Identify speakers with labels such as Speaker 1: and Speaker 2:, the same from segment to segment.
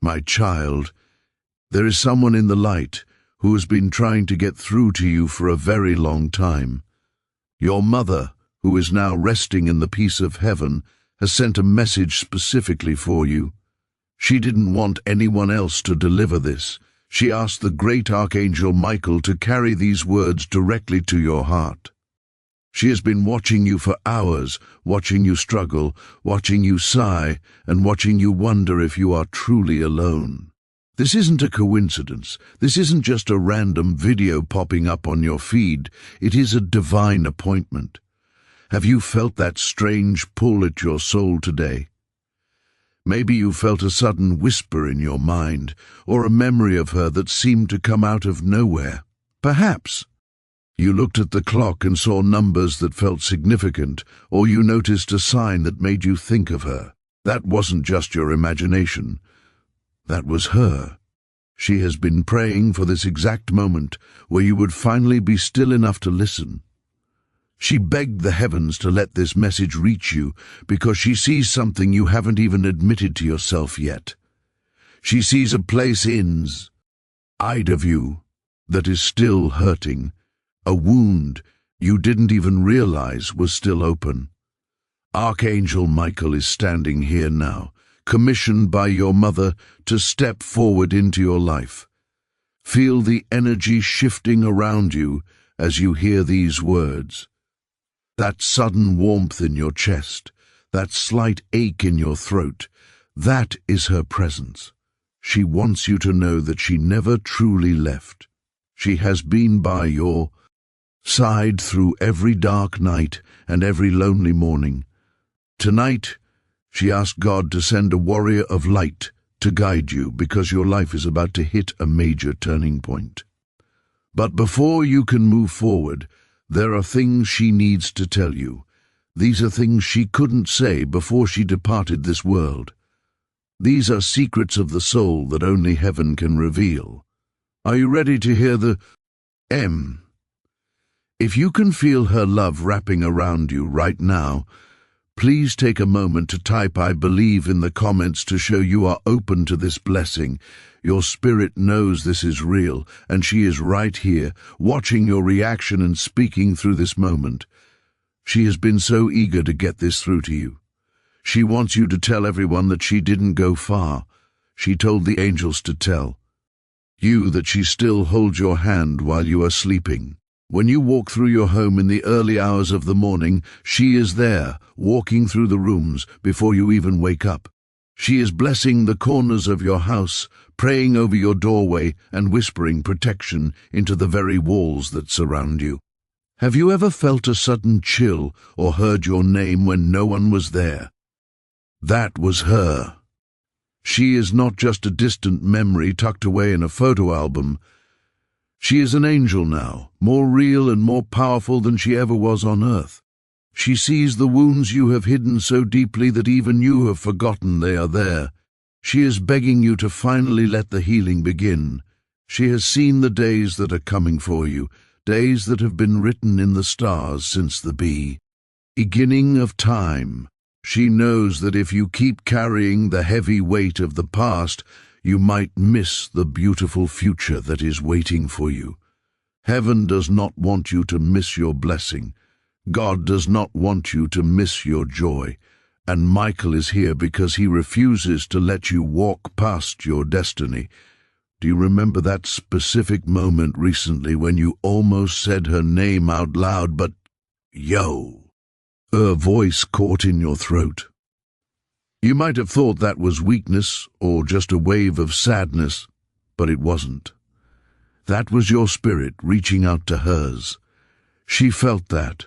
Speaker 1: My child, there is someone in the light who has been trying to get through to you for a very long time. Your mother, who is now resting in the peace of heaven, has sent a message specifically for you. She didn't want anyone else to deliver this. She asked the great Archangel Michael to carry these words directly to your heart. She has been watching you for hours, watching you struggle, watching you sigh, and watching you wonder if you are truly alone. This isn't a coincidence. This isn't just a random video popping up on your feed. It is a divine appointment. Have you felt that strange pull at your soul today? Maybe you felt a sudden whisper in your mind, or a memory of her that seemed to come out of nowhere. Perhaps you looked at the clock and saw numbers that felt significant, or you noticed a sign that made you think of her. That wasn't just your imagination. That was her. She has been praying for this exact moment where you would finally be still enough to listen. She begged the heavens to let this message reach you because she sees something you haven't even admitted to yourself yet. She sees a place inside of you that is still hurting, a wound you didn't even realize was still open. Archangel Michael is standing here now, commissioned by your mother to step forward into your life. Feel the energy shifting around you as you hear these words. That sudden warmth in your chest, that slight ache in your throat, that is her presence. She wants you to know that she never truly left. She has been by your side through every dark night and every lonely morning. Tonight, she asked God to send a warrior of light to guide you because your life is about to hit a major turning point. But before you can move forward, there are things she needs to tell you. These are things she couldn't say before she departed this world. These are secrets of the soul that only heaven can reveal. Are you ready to hear the M? If you can feel her love wrapping around you right now, please take a moment to type "I believe" in the comments to show you are open to this blessing. Your spirit knows this is real, and she is right here, watching your reaction and speaking through this moment. She has been so eager to get this through to you. She wants you to tell everyone that she didn't go far. She told the angels to tell you that she still holds your hand while you are sleeping. When you walk through your home in the early hours of the morning, she is there, walking through the rooms before you even wake up. She is blessing the corners of your house, praying over your doorway and whispering protection into the very walls that surround you. Have you ever felt a sudden chill or heard your name when no one was there? That was her. She is not just a distant memory tucked away in a photo album. She is an angel now, more real and more powerful than she ever was on earth. She sees the wounds you have hidden so deeply that even you have forgotten they are there. She is begging you to finally let the healing begin. She has seen the days that are coming for you, days that have been written in the stars since the beginning of time. She knows that if you keep carrying the heavy weight of the past, you might miss the beautiful future that is waiting for you. Heaven does not want you to miss your blessing. God does not want you to miss your joy. And Michael is here because he refuses to let you walk past your destiny. Do you remember that specific moment recently when you almost said her name out loud, but her voice caught in your throat? You might have thought that was weakness or just a wave of sadness, but it wasn't. That was your spirit reaching out to hers. She felt that.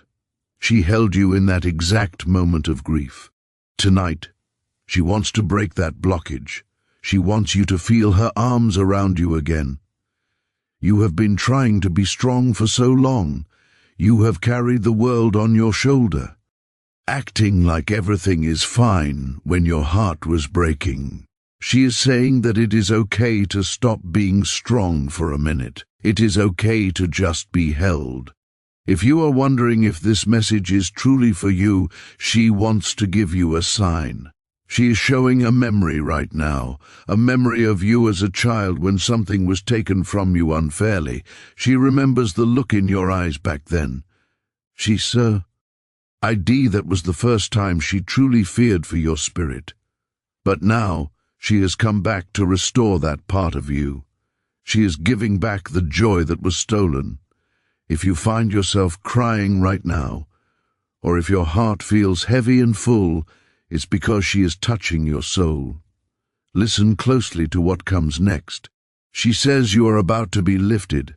Speaker 1: She held you in that exact moment of grief. Tonight, she wants to break that blockage. She wants you to feel her arms around you again. You have been trying to be strong for so long. You have carried the world on your shoulder, acting like everything is fine when your heart was breaking. She is saying that it is okay to stop being strong for a minute. It is okay to just be held. If you are wondering if this message is truly for you, she wants to give you a sign. She is showing a memory right now, a memory of you as a child when something was taken from you unfairly. She remembers the look in your eyes back then. Sir, that was the first time she truly feared for your spirit. But now she has come back to restore that part of you. She is giving back the joy that was stolen. If you find yourself crying right now, or if your heart feels heavy and full, it's because she is touching your soul. Listen closely to what comes next. She says you are about to be lifted.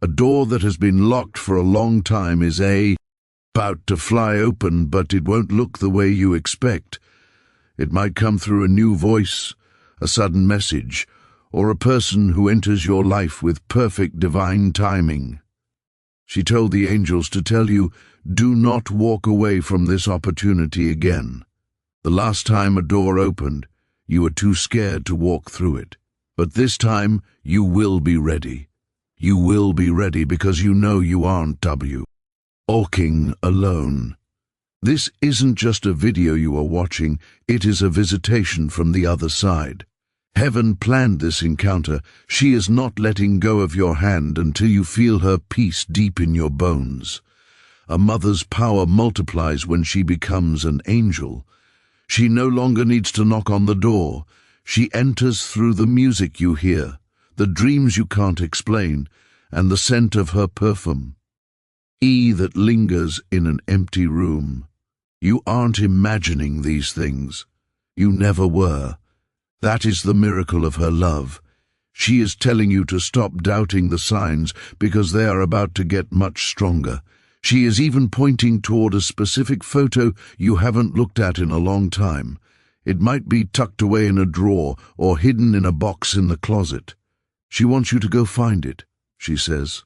Speaker 1: A door that has been locked for a long time is about to fly open, but it won't look the way you expect. It might come through a new voice, a sudden message, or a person who enters your life with perfect divine timing. She told the angels to tell you, do not walk away from this opportunity again. The last time a door opened, you were too scared to walk through it. But this time, you will be ready. You will be ready because you know you aren't walking alone. This isn't just a video you are watching, it is a visitation from the other side. Heaven planned this encounter. She is not letting go of your hand until you feel her peace deep in your bones. A mother's power multiplies when she becomes an angel. She no longer needs to knock on the door. She enters through the music you hear, the dreams you can't explain, and the scent of her perfume. That lingers in an empty room. You aren't imagining these things. You never were. That is the miracle of her love. She is telling you to stop doubting the signs because they are about to get much stronger. She is even pointing toward a specific photo you haven't looked at in a long time. It might be tucked away in a drawer or hidden in a box in the closet. She wants you to go find it, she says.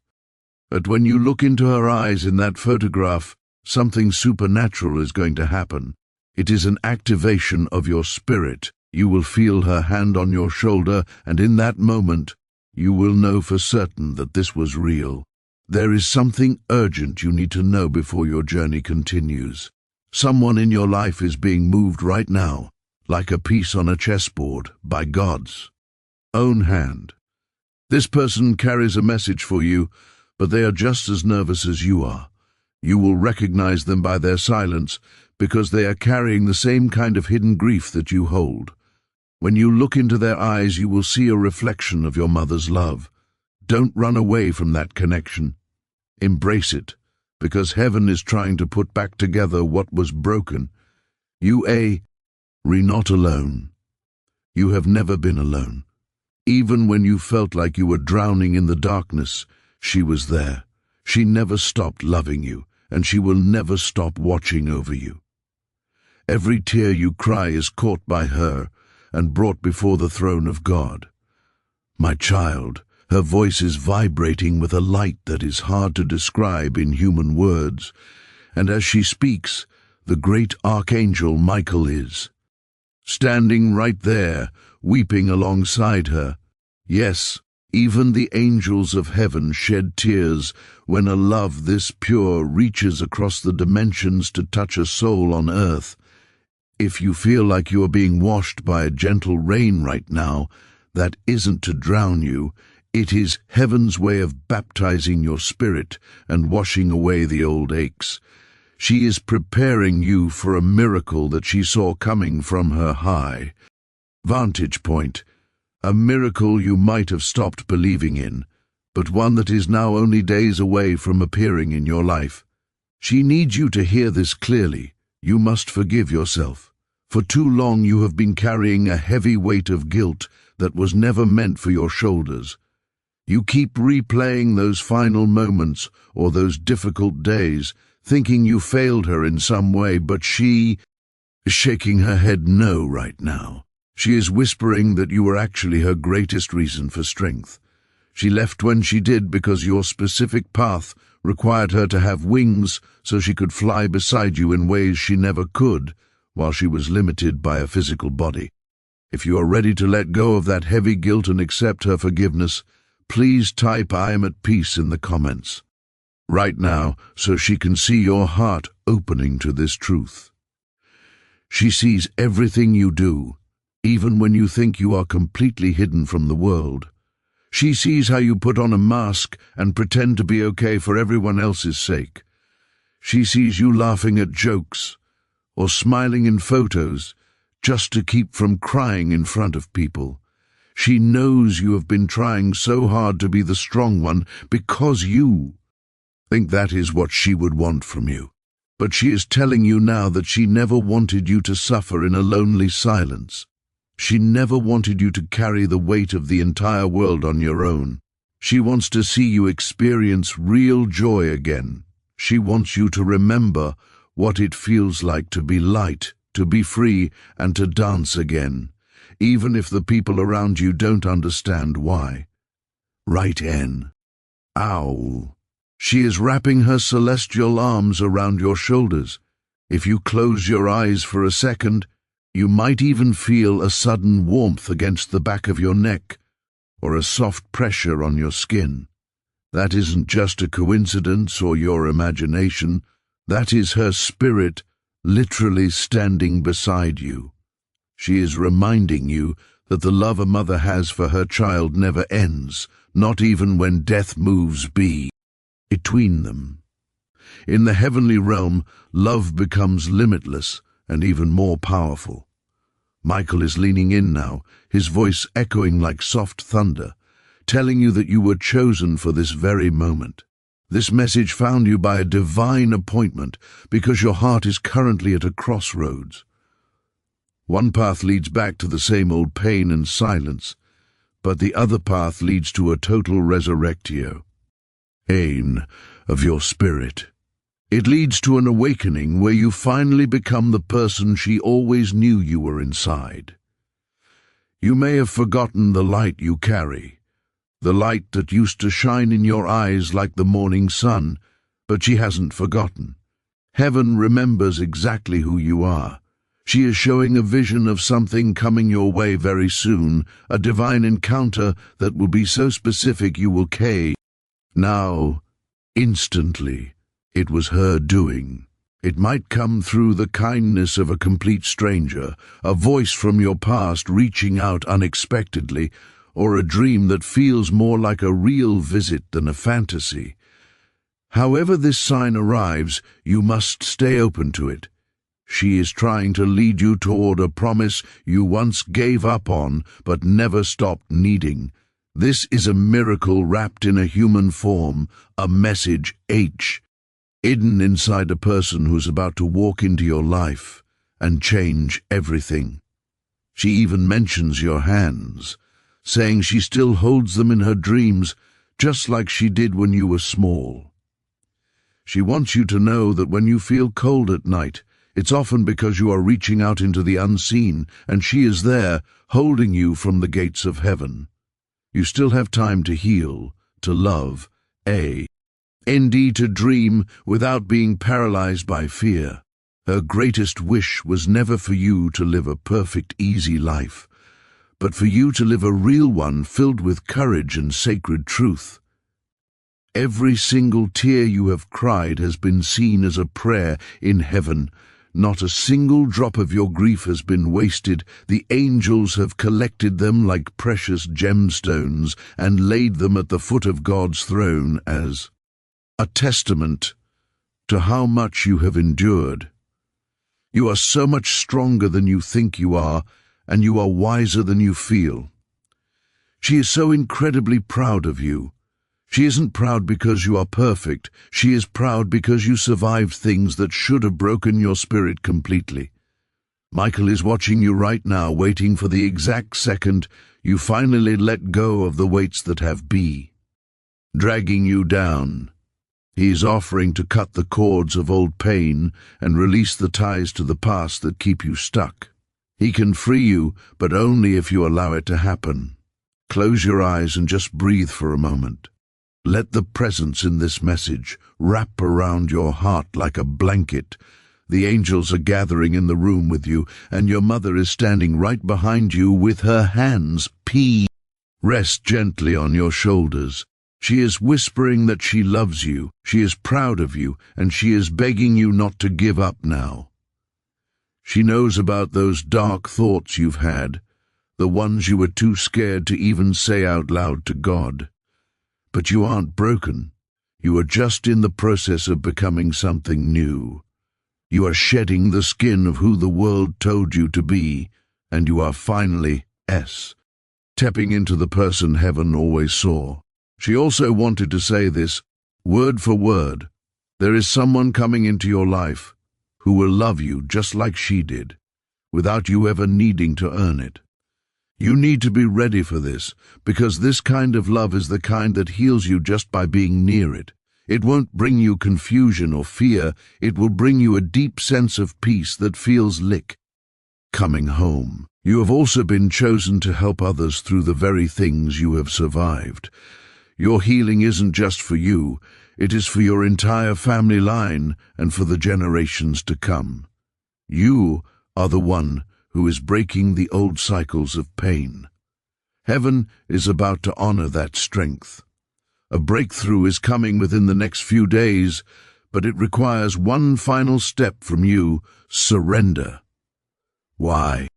Speaker 1: But when you look into her eyes in that photograph, something supernatural is going to happen. It is an activation of your spirit. You will feel her hand on your shoulder, and in that moment, you will know for certain that this was real. There is something urgent you need to know before your journey continues. Someone in your life is being moved right now, like a piece on a chessboard, by God's own hand. This person carries a message for you, but they are just as nervous as you are. You will recognize them by their silence, because they are carrying the same kind of hidden grief that you hold. When you look into their eyes, you will see a reflection of your mother's love. Don't run away from that connection. Embrace it, because heaven is trying to put back together what was broken. You are not alone. You have never been alone. Even when you felt like you were drowning in the darkness, she was there. She never stopped loving you, and she will never stop watching over you. Every tear you cry is caught by her and brought before the throne of God. My child, her voice is vibrating with a light that is hard to describe in human words, and as she speaks, the great Archangel Michael is standing right there, weeping alongside her. Yes, even the angels of heaven shed tears when a love this pure reaches across the dimensions to touch a soul on earth. If you feel like you are being washed by a gentle rain right now, that isn't to drown you. It is heaven's way of baptizing your spirit and washing away the old aches. She is preparing you for a miracle that she saw coming from her high vantage point, a miracle you might have stopped believing in, but one that is now only days away from appearing in your life. She needs you to hear this clearly. You must forgive yourself. For too long you have been carrying a heavy weight of guilt that was never meant for your shoulders. You keep replaying those final moments or those difficult days, thinking you failed her in some way, but she is shaking her head no right now. She is whispering that you were actually her greatest reason for strength. She left when she did because your specific path required her to have wings so she could fly beside you in ways she never could while she was limited by a physical body. If you are ready to let go of that heavy guilt and accept her forgiveness, please type "I am at peace" in the comments right now so she can see your heart opening to this truth. She sees everything you do, even when you think you are completely hidden from the world. She sees how you put on a mask and pretend to be okay for everyone else's sake. She sees you laughing at jokes or smiling in photos just to keep from crying in front of people. She knows you have been trying so hard to be the strong one because you think that is what she would want from you. But she is telling you now that she never wanted you to suffer in a lonely silence. She never wanted you to carry the weight of the entire world on your own. She wants to see you experience real joy again. She wants you to remember what it feels like to be light, to be free, and to dance again, even if the people around you don't understand why. Right, N. Ow. She is wrapping her celestial arms around your shoulders. If you close your eyes for a second, you might even feel a sudden warmth against the back of your neck, or a soft pressure on your skin. That isn't just a coincidence or your imagination. That is her spirit literally standing beside you. She is reminding you that the love a mother has for her child never ends, not even when death moves between them. In the heavenly realm, love becomes limitless and even more powerful. Michael is leaning in now, his voice echoing like soft thunder, telling you that you were chosen for this very moment. This message found you by a divine appointment because your heart is currently at a crossroads. One path leads back to the same old pain and silence, but the other path leads to a total resurrectio of your spirit. It leads to an awakening where you finally become the person she always knew you were inside. You may have forgotten the light you carry, the light that used to shine in your eyes like the morning sun, but she hasn't forgotten. Heaven remembers exactly who you are. She is showing a vision of something coming your way very soon, a divine encounter that will be so specific you will cave. Now, instantly, it was her doing. It might come through the kindness of a complete stranger, a voice from your past reaching out unexpectedly, or a dream that feels more like a real visit than a fantasy. However this sign arrives, you must stay open to it. She is trying to lead you toward a promise you once gave up on but never stopped needing. This is a miracle wrapped in a human form, a message hidden inside a person who's about to walk into your life and change everything. She even mentions your hands, saying she still holds them in her dreams, just like she did when you were small. She wants you to know that when you feel cold at night, it's often because you are reaching out into the unseen, and she is there, holding you from the gates of heaven. You still have time to heal, to love, indeed to dream without being paralyzed by fear. Her greatest wish was never for you to live a perfect, easy life, but for you to live a real one filled with courage and sacred truth. Every single tear you have cried has been seen as a prayer in heaven. Not a single drop of your grief has been wasted. The angels have collected them like precious gemstones and laid them at the foot of God's throne as a testament to how much you have endured. You are so much stronger than you think you are, and you are wiser than you feel. She is so incredibly proud of you. She isn't proud because you are perfect. She is proud because you survived things that should have broken your spirit completely. Michael is watching you right now, waiting for the exact second you finally let go of the weights that have been dragging you down. He is offering to cut the cords of old pain and release the ties to the past that keep you stuck. He can free you, but only if you allow it to happen. Close your eyes and just breathe for a moment. Let the presence in this message wrap around your heart like a blanket. The angels are gathering in the room with you, and your mother is standing right behind you with her hands rest gently on your shoulders. She is whispering that she loves you, she is proud of you, and she is begging you not to give up now. She knows about those dark thoughts you've had, the ones you were too scared to even say out loud to God. But you aren't broken. You are just in the process of becoming something new. You are shedding the skin of who the world told you to be, and you are finally stepping into the person heaven always saw. She also wanted to say this, word for word. There is someone coming into your life who will love you just like she did, without you ever needing to earn it. You need to be ready for this, because this kind of love is the kind that heals you just by being near it. It won't bring you confusion or fear. It will bring you a deep sense of peace that feels like coming home. You have also been chosen to help others through the very things you have survived. Your healing isn't just for you. It is for your entire family line and for the generations to come. You are the one who is breaking the old cycles of pain. Heaven is about to honor that strength. A breakthrough is coming within the next few days, but it requires one final step from you: surrender. Why?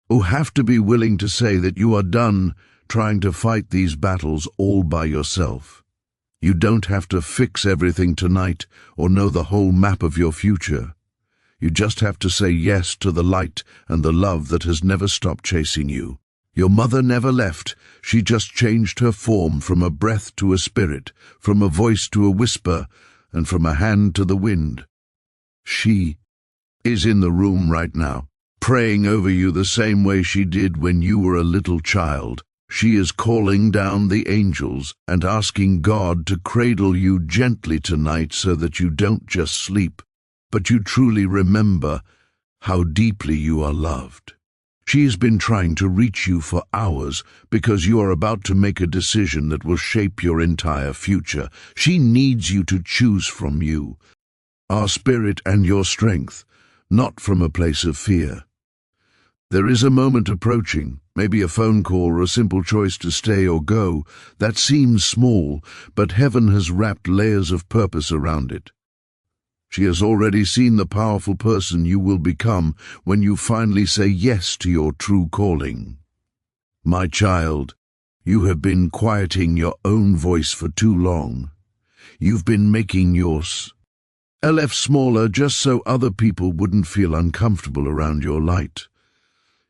Speaker 1: You have to be willing to say that you are done trying to fight these battles all by yourself. You don't have to fix everything tonight or know the whole map of your future. You just have to say yes to the light and the love that has never stopped chasing you. Your mother never left. She just changed her form from a breath to a spirit, from a voice to a whisper, and from a hand to the wind. She is in the room right now, praying over you the same way she did when you were a little child. She is calling down the angels and asking God to cradle you gently tonight so that you don't just sleep, but you truly remember how deeply you are loved. She has been trying to reach you for hours because you are about to make a decision that will shape your entire future. She needs you to choose from you, our spirit and your strength, not from a place of fear. There is a moment approaching, maybe a phone call or a simple choice to stay or go, that seems small, but heaven has wrapped layers of purpose around it. She has already seen the powerful person you will become when you finally say yes to your true calling. My child, you have been quieting your own voice for too long. You've been making yours smaller just so other people wouldn't feel uncomfortable around your light.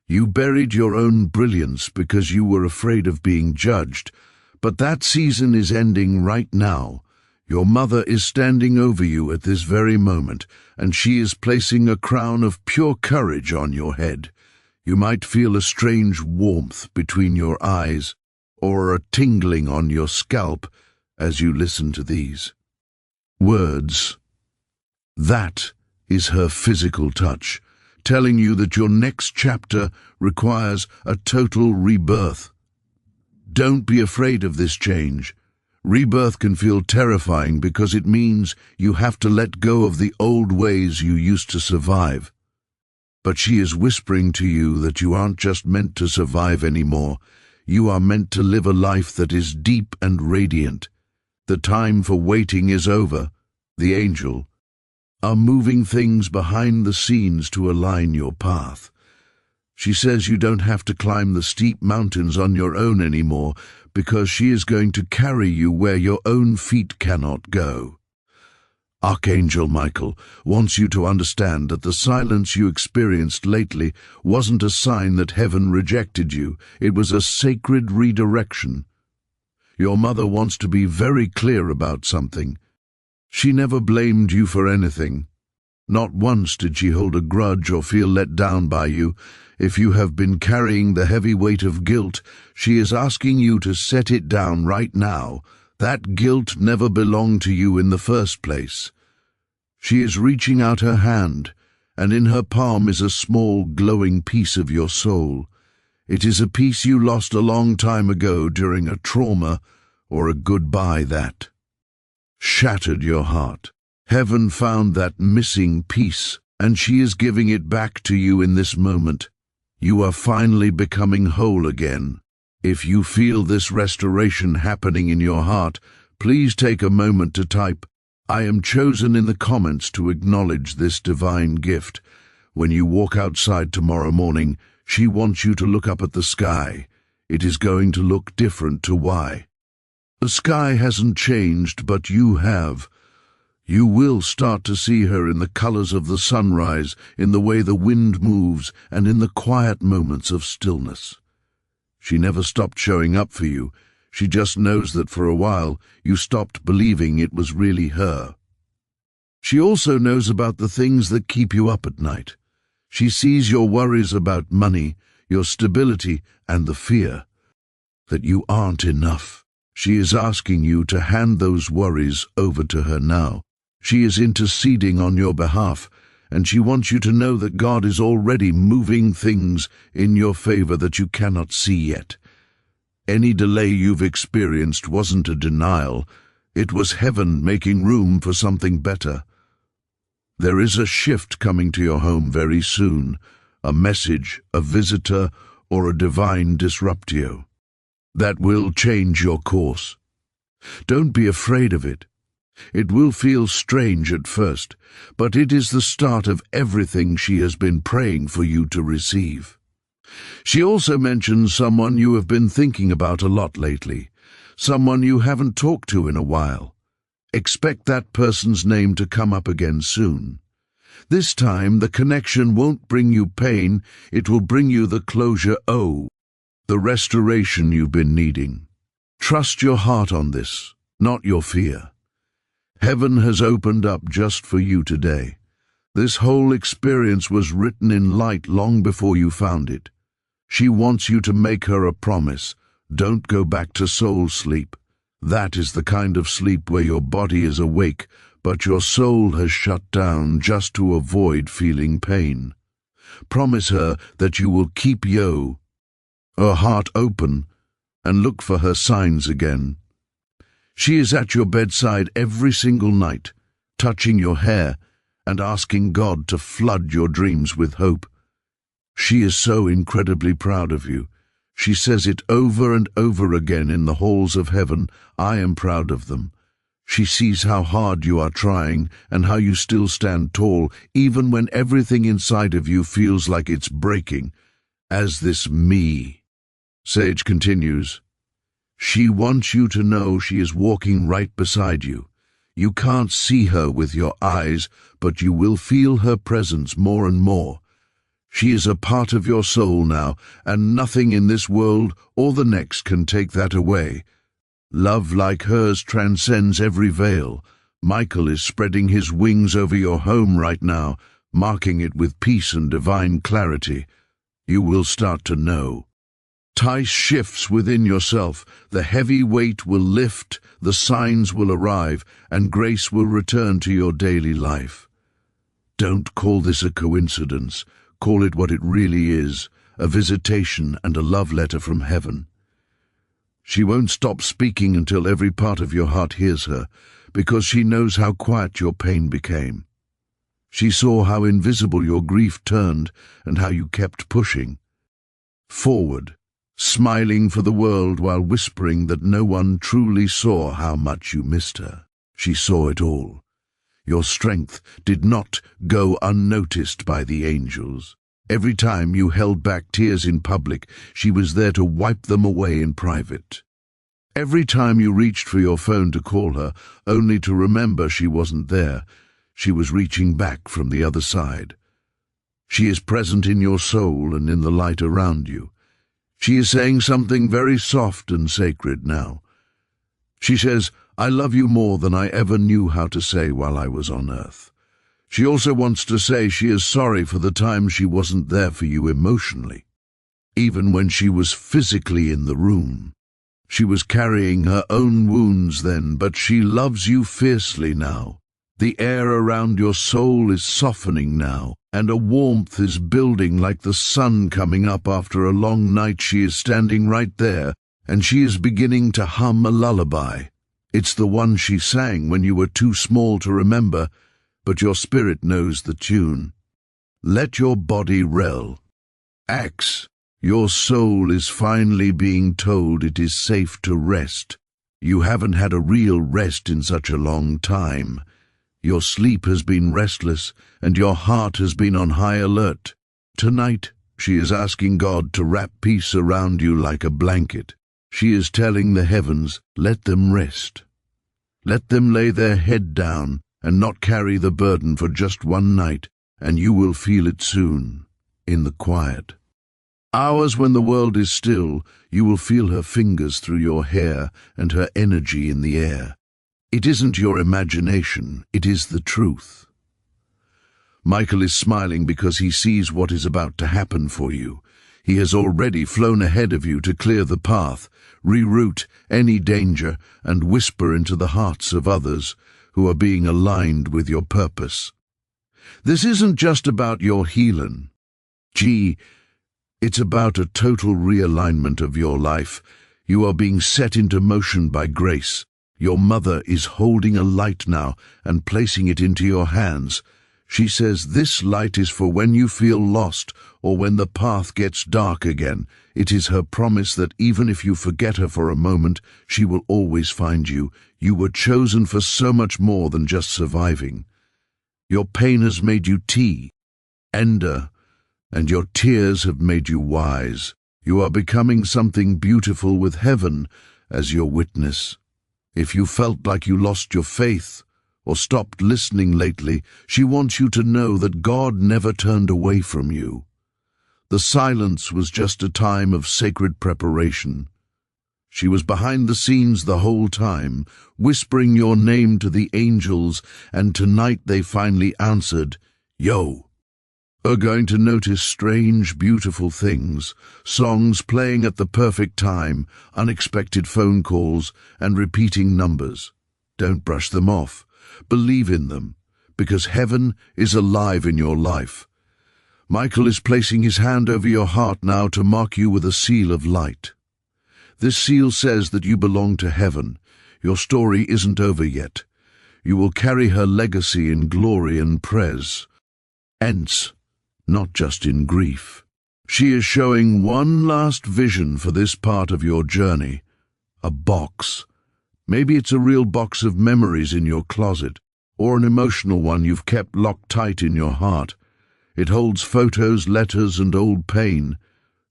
Speaker 1: You buried your own brilliance because you were afraid of being judged, but that season is ending right now. Your mother is standing over you at this very moment, and she is placing a crown of pure courage on your head. You might feel a strange warmth between your eyes, or a tingling on your scalp as you listen to these words. That is her physical touch, telling you that your next chapter requires a total rebirth. Don't be afraid of this change. Rebirth can feel terrifying because it means you have to let go of the old ways you used to survive. But she is whispering to you that you aren't just meant to survive anymore. You are meant to live a life that is deep and radiant. The time for waiting is over. The angel are moving things behind the scenes to align your path. She says you don't have to climb the steep mountains on your own anymore, because she is going to carry you where your own feet cannot go. Archangel Michael wants you to understand that the silence you experienced lately wasn't a sign that heaven rejected you. It was a sacred redirection. Your mother wants to be very clear about something. She never blamed you for anything. Not once did she hold a grudge or feel let down by you. If you have been carrying the heavy weight of guilt, she is asking you to set it down right now. That guilt never belonged to you in the first place. She is reaching out her hand, and in her palm is a small, glowing piece of your soul. It is a piece you lost a long time ago during a trauma or a goodbye that shattered your heart. Heaven found that missing piece, and she is giving it back to you in this moment. You are finally becoming whole again. If you feel this restoration happening in your heart, please take a moment to type, "I am chosen" in the comments to acknowledge this divine gift. When you walk outside tomorrow morning, she wants you to look up at the sky. It is going to look different to why. The sky hasn't changed, but you have. You will start to see her in the colors of the sunrise, in the way the wind moves, and in the quiet moments of stillness. She never stopped showing up for you. She just knows that for a while you stopped believing it was really her. She also knows about the things that keep you up at night. She sees your worries about money, your stability, and the fear that you aren't enough. She is asking you to hand those worries over to her now. She is interceding on your behalf, and she wants you to know that God is already moving things in your favor that you cannot see yet. Any delay you've experienced wasn't a denial. It was heaven making room for something better. There is a shift coming to your home very soon, a message, a visitor, or a divine disruptio that will change your course. Don't be afraid of it. It will feel strange at first, but it is the start of everything she has been praying for you to receive. She also mentions someone you have been thinking about a lot lately, someone you haven't talked to in a while. Expect that person's name to come up again soon. This time the connection won't bring you pain, it will bring you the closure, the restoration you've been needing. Trust your heart on this, not your fear. Heaven has opened up just for you today. This whole experience was written in light long before you found it. She wants you to make her a promise. Don't go back to soul sleep. That is the kind of sleep where your body is awake, but your soul has shut down just to avoid feeling pain. Promise her that you will keep her heart open and look for her signs again. She is at your bedside every single night, touching your hair and asking God to flood your dreams with hope. She is so incredibly proud of you. She says it over and over again in the halls of heaven, I am proud of them. She sees how hard you are trying and how you still stand tall, even when everything inside of you feels like it's breaking. As this Sage continues, she wants you to know she is walking right beside you. You can't see her with your eyes, but you will feel her presence more and more. She is a part of your soul now, and nothing in this world or the next can take that away. Love like hers transcends every veil. Michael is spreading his wings over your home right now, marking it with peace and divine clarity. You will start to know. Tice shifts within yourself, the heavy weight will lift, the signs will arrive, and grace will return to your daily life. Don't call this a coincidence. Call it what it really is, a visitation and a love letter from heaven. She won't stop speaking until every part of your heart hears her, because she knows how quiet your pain became. She saw how invisible your grief turned and how you kept pushing forward, smiling for the world while whispering that no one truly saw how much you missed her. She saw it all. Your strength did not go unnoticed by the angels. Every time you held back tears in public, she was there to wipe them away in private. Every time you reached for your phone to call her, only to remember she wasn't there, she was reaching back from the other side. She is present in your soul and in the light around you. She is saying something very soft and sacred now. She says, I love you more than I ever knew how to say while I was on earth. She also wants to say she is sorry for the time she wasn't there for you emotionally. Even when she was physically in the room. She was carrying her own wounds then, but she loves you fiercely now. The air around your soul is softening now, and a warmth is building like the sun coming up after a long night. She is standing right there, and she is beginning to hum a lullaby. It's the one she sang when you were too small to remember, but your spirit knows the tune. Let your body relax. Your soul is finally being told it is safe to rest. You haven't had a real rest in such a long time. Your sleep has been restless, and your heart has been on high alert. Tonight, she is asking God to wrap peace around you like a blanket. She is telling the heavens, let them rest. Let them lay their head down and not carry the burden for just one night, and you will feel it soon, in the quiet. Hours when the world is still, you will feel her fingers through your hair and her energy in the air. It isn't your imagination, it is the truth. Michael is smiling because he sees what is about to happen for you. He has already flown ahead of you to clear the path, reroute any danger, and whisper into the hearts of others who are being aligned with your purpose. This isn't just about your healing. It's about a total realignment of your life. You are being set into motion by grace. Your mother is holding a light now and placing it into your hands. She says this light is for when you feel lost or when the path gets dark again. It is her promise that even if you forget her for a moment, she will always find you. You were chosen for so much more than just surviving. Your pain has made you tender, and your tears have made you wise. You are becoming something beautiful with heaven as your witness. If you felt like you lost your faith or stopped listening lately, she wants you to know that God never turned away from you. The silence was just a time of sacred preparation. She was behind the scenes the whole time, whispering your name to the angels, and tonight they finally answered, "Yo." Are going to notice strange, beautiful things, songs playing at the perfect time, unexpected phone calls, and repeating numbers. Don't brush them off. Believe in them, because heaven is alive in your life. Michael is placing his hand over your heart now to mark you with a seal of light. This seal says that you belong to heaven. Your story isn't over yet. You will carry her legacy in glory and praise. Hence, not just in grief. She is showing one last vision for this part of your journey. A box. Maybe it's a real box of memories in your closet, or an emotional one you've kept locked tight in your heart. It holds photos, letters, and old pain.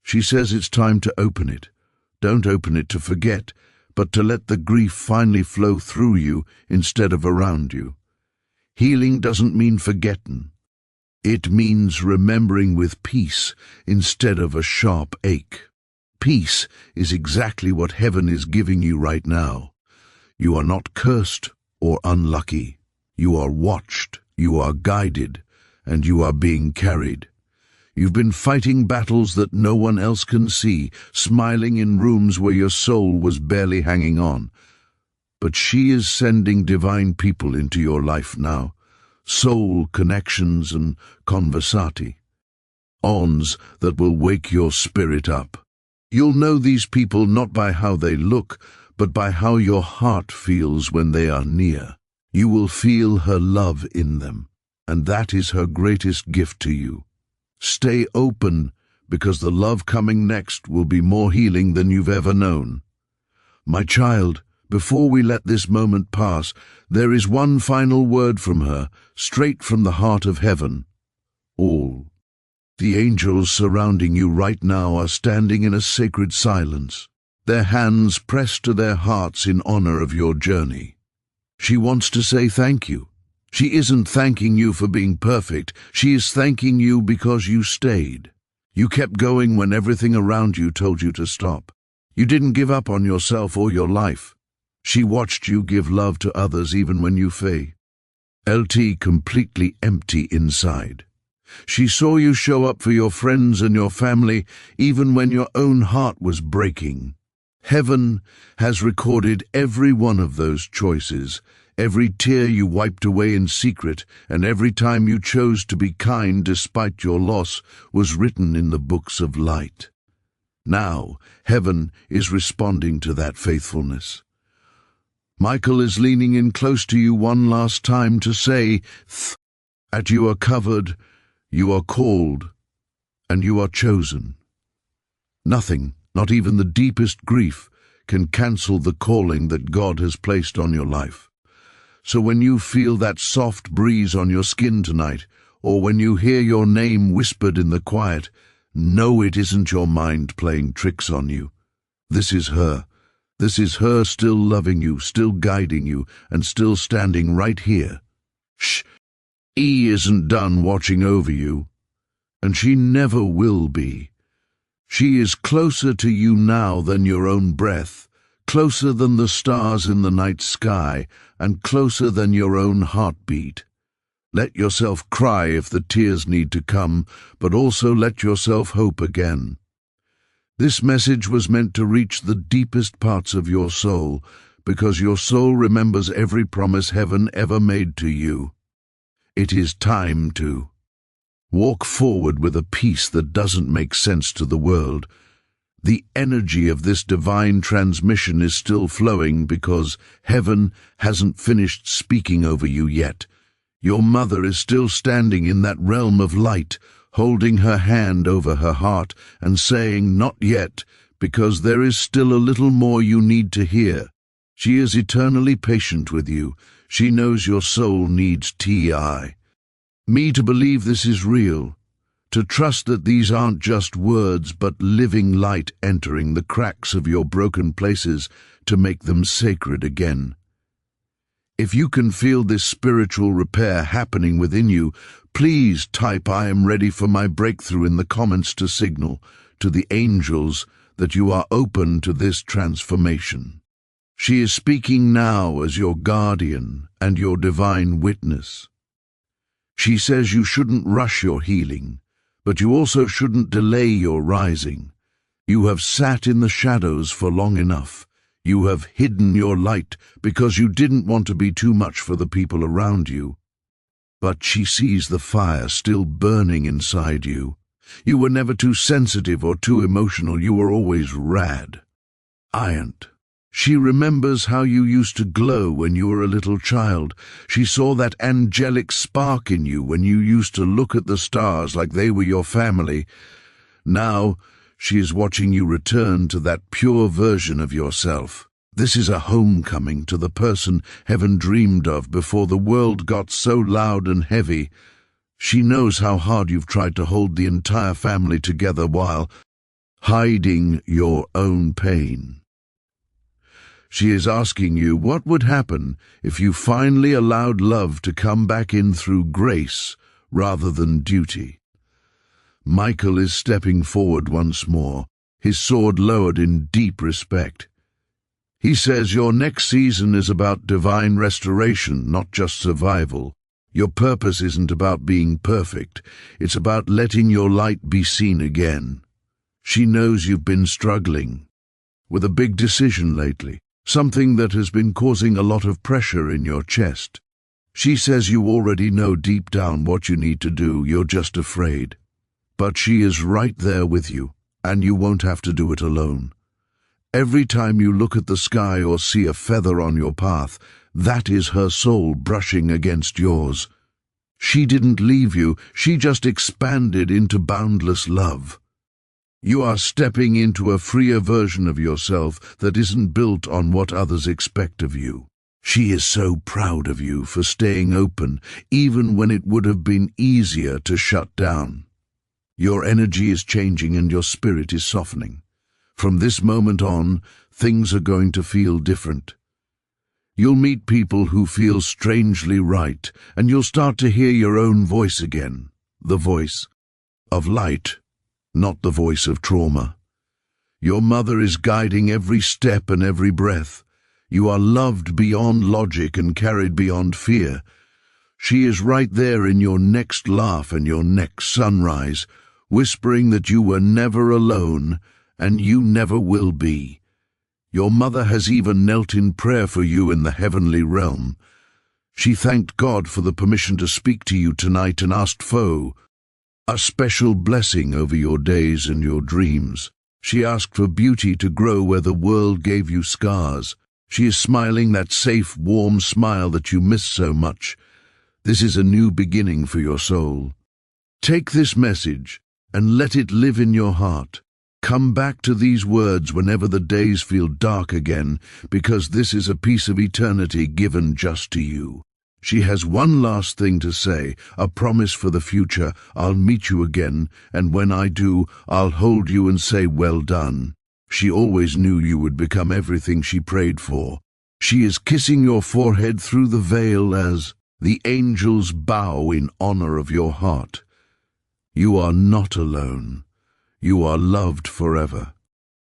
Speaker 1: She says it's time to open it. Don't open it to forget, but to let the grief finally flow through you instead of around you. Healing doesn't mean forgetting. It means remembering with peace instead of a sharp ache. Peace is exactly what heaven is giving you right now. You are not cursed or unlucky. You are watched, you are guided, and you are being carried. You've been fighting battles that no one else can see, smiling in rooms where your soul was barely hanging on. But she is sending divine people into your life now. Soul connections and conversati. Ons that will wake your spirit up. You'll know these people not by how they look, but by how your heart feels when they are near. You will feel her love in them, and that is her greatest gift to you. Stay open, because the love coming next will be more healing than you've ever known. My child, before we let this moment pass, there is one final word from her, straight from the heart of heaven. All. The angels surrounding you right now are standing in a sacred silence, their hands pressed to their hearts in honor of your journey. She wants to say thank you. She isn't thanking you for being perfect. She is thanking you because you stayed. You kept going when everything around you told you to stop. You didn't give up on yourself or your life. She watched you give love to others even when you felt completely empty inside. She saw you show up for your friends and your family even when your own heart was breaking. Heaven has recorded every one of those choices, every tear you wiped away in secret, and every time you chose to be kind despite your loss was written in the books of light. Now, heaven is responding to that faithfulness. Michael is leaning in close to you one last time to say that you are covered, you are called, and you are chosen. Nothing, not even the deepest grief, can cancel the calling that God has placed on your life. So when you feel that soft breeze on your skin tonight, or when you hear your name whispered in the quiet, know it isn't your mind playing tricks on you. This is her. This is her still loving you, still guiding you, and still standing right here. Shh! E isn't done watching over you, and she never will be. She is closer to you now than your own breath, closer than the stars in the night sky, and closer than your own heartbeat. Let yourself cry if the tears need to come, but also let yourself hope again. This message was meant to reach the deepest parts of your soul, because your soul remembers every promise heaven ever made to you. It is time to walk forward with a peace that doesn't make sense to the world. The energy of this divine transmission is still flowing because heaven hasn't finished speaking over you yet. Your mother is still standing in that realm of light, holding her hand over her heart and saying, "Not yet," because there is still a little more you need to hear. She is eternally patient with you. She knows your soul needs me to believe this is real, to trust that these aren't just words but living light entering the cracks of your broken places to make them sacred again. If you can feel this spiritual repair happening within you, please type "I am ready for my breakthrough" in the comments to signal to the angels that you are open to this transformation. She is speaking now as your guardian and your divine witness. She says you shouldn't rush your healing, but you also shouldn't delay your rising. You have sat in the shadows for long enough. You have hidden your light because you didn't want to be too much for the people around you. But she sees the fire still burning inside you. You were never too sensitive or too emotional. You were always radiant. She remembers how you used to glow when you were a little child. She saw that angelic spark in you when you used to look at the stars like they were your family. Now, she is watching you return to that pure version of yourself. This is a homecoming to the person heaven dreamed of before the world got so loud and heavy. She knows how hard you've tried to hold the entire family together while hiding your own pain. She is asking you what would happen if you finally allowed love to come back in through grace rather than duty. Michael is stepping forward once more, his sword lowered in deep respect. He says your next season is about divine restoration, not just survival. Your purpose isn't about being perfect. It's about letting your light be seen again. She knows you've been struggling with a big decision lately, something that has been causing a lot of pressure in your chest. She says you already know deep down what you need to do, you're just afraid. But she is right there with you, and you won't have to do it alone. Every time you look at the sky or see a feather on your path, that is her soul brushing against yours. She didn't leave you, she just expanded into boundless love. You are stepping into a freer version of yourself that isn't built on what others expect of you. She is so proud of you for staying open, even when it would have been easier to shut down. Your energy is changing and your spirit is softening. From this moment on, things are going to feel different. You'll meet people who feel strangely right, and you'll start to hear your own voice again, the voice of light, not the voice of trauma. Your mother is guiding every step and every breath. You are loved beyond logic and carried beyond fear. She is right there in your next laugh and your next sunrise, whispering that you were never alone and you never will be. Your mother has even knelt in prayer for you in the heavenly realm. She thanked God for the permission to speak to you tonight and asked for a special blessing over your days and your dreams. She asked for beauty to grow where the world gave you scars. She is smiling that safe, warm smile that you miss so much. This is a new beginning for your soul. Take this message and let it live in your heart. Come back to these words whenever the days feel dark again, because this is a piece of eternity given just to you. She has one last thing to say, a promise for the future. I'll meet you again, and when I do, I'll hold you and say, well done. She always knew you would become everything she prayed for. She is kissing your forehead through the veil as the angels bow in honor of your heart. You are not alone. You are loved forever.